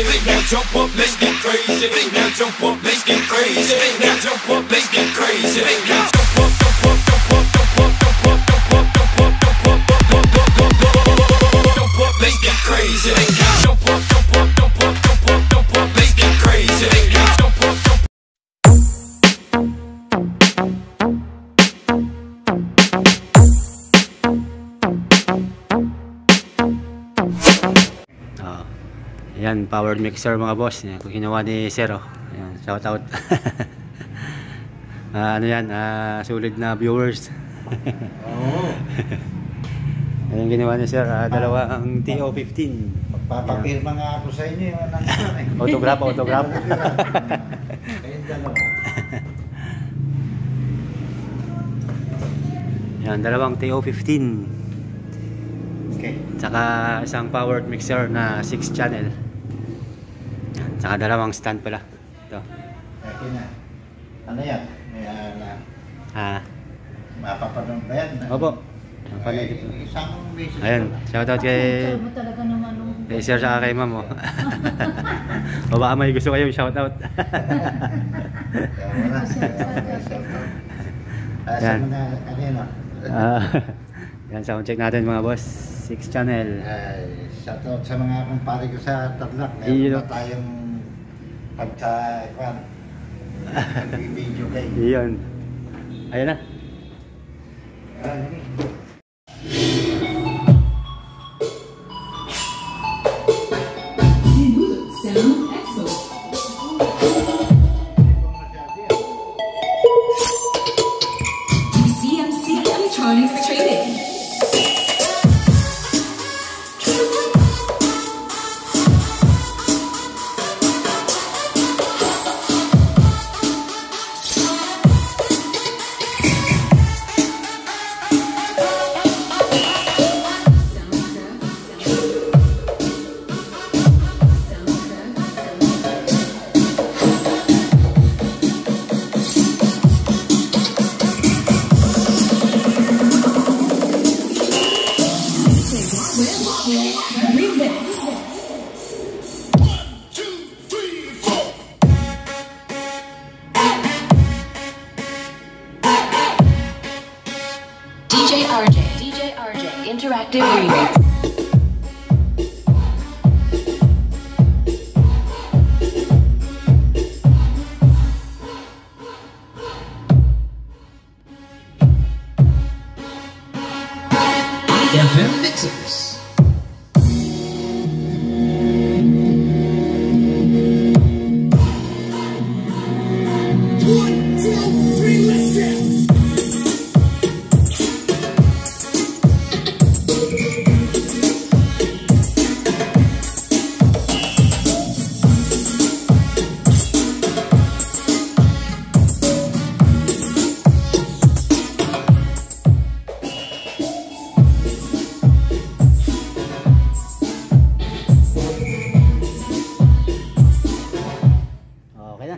crazy. Now jump up, let's get crazy. Now jump up, let's get crazy. Now jump up, let's get crazy. Now jump up, jump up, jump up, jump up, jump up, jump up, jump up, jump up, let's get crazy. Jump up, jump up, jump up, jump up, jump up, let's get crazy. Jump up, jump up. Yan, powered mixer mga boss. Yan, kung ginawa ni Sir, oh. Yan, shout out. Ano yan, sulit na viewers. Oo. Ayan ginawa ni Sir, dalawang TO15. Magpapapirma nga ako sa inyo yung nandiyan eh. Autograph. Kayong dalawa. Yan, dalawang TO15. Okay. Tsaka isang powered mixer na 6 channel. Yan, tsaka dalawang stand pala. Ito. Okay na. Ano yan? May mapapanood ba yan? Opo. Isang beses. Ayun, shoutout kay Sir sa kay Ma'am. O baka may gusto kayong shoutout. Yan. Kanino? Yan, sound check natin mga boss. 6 channel. Shoutout sa mga kumpare ko sa Tarlac. Meron na tayong pagka-ikwan. Video game. Iyon. Ayan na. CMC Electronics Trading. DJ RJ Interactive Remix. FM Mixers.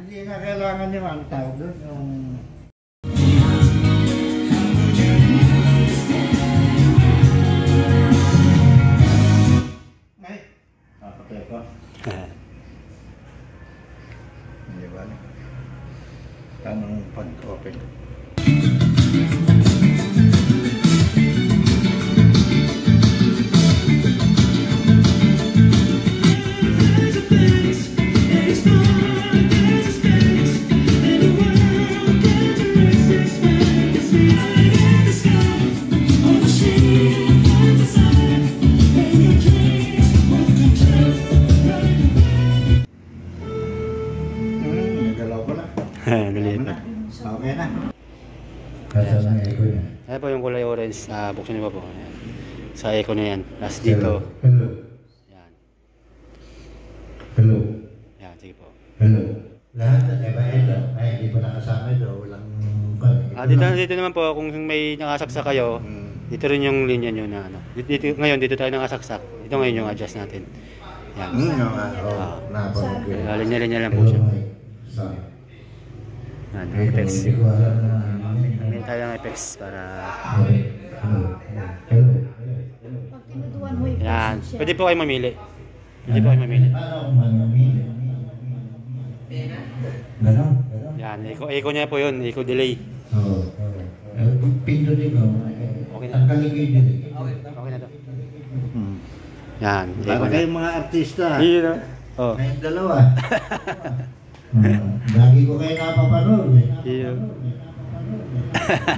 Hindi na kailangan yung ang tawag doon, yung... Ay! Napatay ko. Hindi ba? Tanong pag-open. Okay na. Kaya lang echo yan. Ayan po yung kulay orange. Buksan niyo pa po. Ayan. Sa echo na yan. Last dito. Hello. Yan. Hello. Yan, sige po. Hello. Lahat na ba ito? Ay, hindi pa nakasama ito. Walang... Dito naman po, kung may nakasaksak kayo, dito rin yung linya nyo na ano. Ngayon, dito tayo nakasaksak. Ito ngayon yung adjust natin. Yan. Linya-linya lang po siya. Yan, effects. Meron tayo ng effects para... Yan. Pwede po kayo mamili. Hindi po kayo mamili. Paano kung mamimili? Ganon? Yan, eco niya po yun, eco delay. Oo. Pindutin mo. Okay na. Tanggalin ko yung delay. Okay na to. Yan, eco Para na. kayong mga artista. Yun o. Oh. Kayong dalawa. Lagi ko kayo napapanood eh. Yun.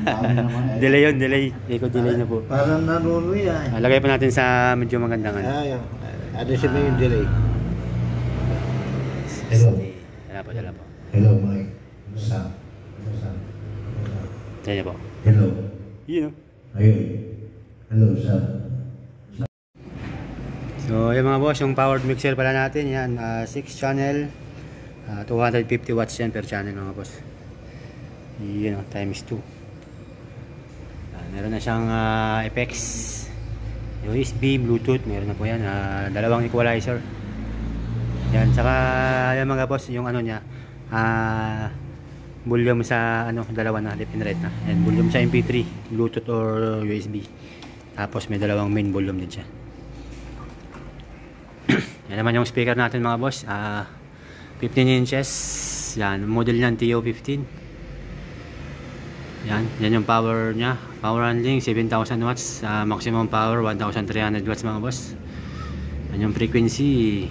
Dami naman eh. Delay yun, delay. Eco delay na po. Parang nanuno yan. Lagay po natin sa medyo magandang ano. Ayun. Alisin mo yung delay. Hello. Dala po. Hello, Mike. Sam. Yan po. Hello. Yun o. Ayun. Hello, Sam. So, yung mga boss, yung powered mixer pala natin, yan, 6 channel, 250 watts yan per channel mga boss. Yun o, times 2. Meron na siyang effects, USB, Bluetooth, meron na po yan, dalawang equalizer. Yan, saka yung mga boss, yung ano niya, volume sa ano, dalawa na, left and right na. Yan, volume sa MP3, Bluetooth or USB. Tapos may dalawang main volume din siya. Yan naman yung speaker natin mga boss, 15 inches. Yan, model niyan TO15. Yan yung power niya. Power handling 7,000 watts, maximum power 1,300 watts mga boss. Yan yung frequency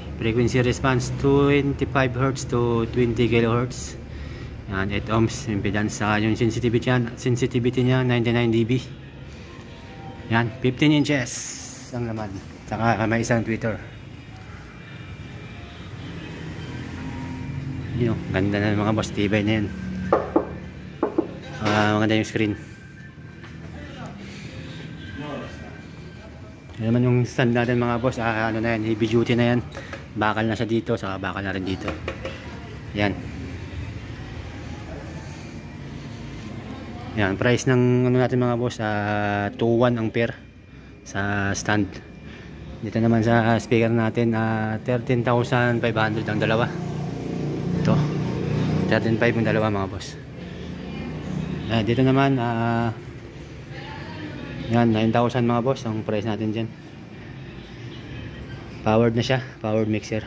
response 25 Hz to 20 kHz. Yan, 8 ohms impedance. Saka yung sensitivity niya 99 dB. Yan, 15 inches ang laman. Saka may isang tweeter. Yun, ganda na mga boss, tibay na yan. Maganda yung screen. Yan naman yung stand natin mga boss, ano na yan, heavy duty na yan. Bakal na siya dito, saka bakal na rin dito. Yan. Yan, price ng ano natin mga boss, 2.1 ampere sa stand. Dito naman sa speaker natin, 13,500 ang dalawa. Ito 13,500 yung dalawa mga boss. Dito naman yan 9,000 mga boss ang price natin dyan. Powered na siya, powered mixer.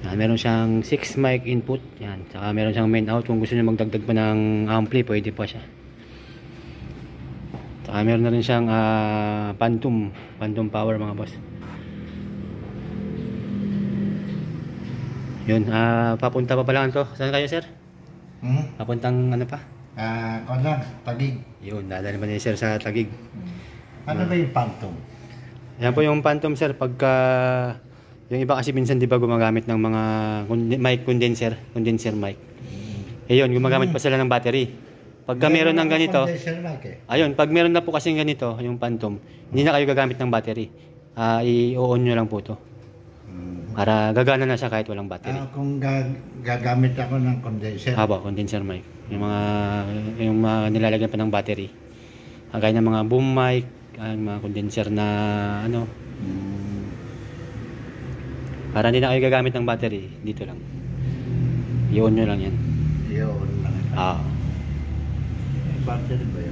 Yan, meron siyang 6 mic input. Yan, saka meron siyang main out. Kung gusto niyo magdagdag pa ng ampli, pwede pa siya. Saka meron na rin siyang phantom power mga boss. Yun, papunta pa pala to. Saan kayo sir? Papuntang ano pa? Konlang, Tagig. Yun, dadali pa ni sir sa Tagig. Ano ba yung phantom? Yan po yung phantom sir, pagka yung iba kasi minsan di ba gumagamit ng mga mic condenser mic. Yun, gumagamit pa sila ng battery. Pagka meron ng ganito, ayun, pag meron na po kasing ganito, yung phantom, hindi na kayo gagamit ng battery. I-on nyo lang po to. Para gagana na siya kahit walang battery. Kung gagamit ako ng condenser. Condenser mic. Yung mga nilalagyan pa ng battery. Kagaya ng mga boom mic, mga condenser na ano. Para hindi na kayo gagamit ng battery, dito lang. I-on nyo lang yan. I-on lang. Ah. Battery ba yun?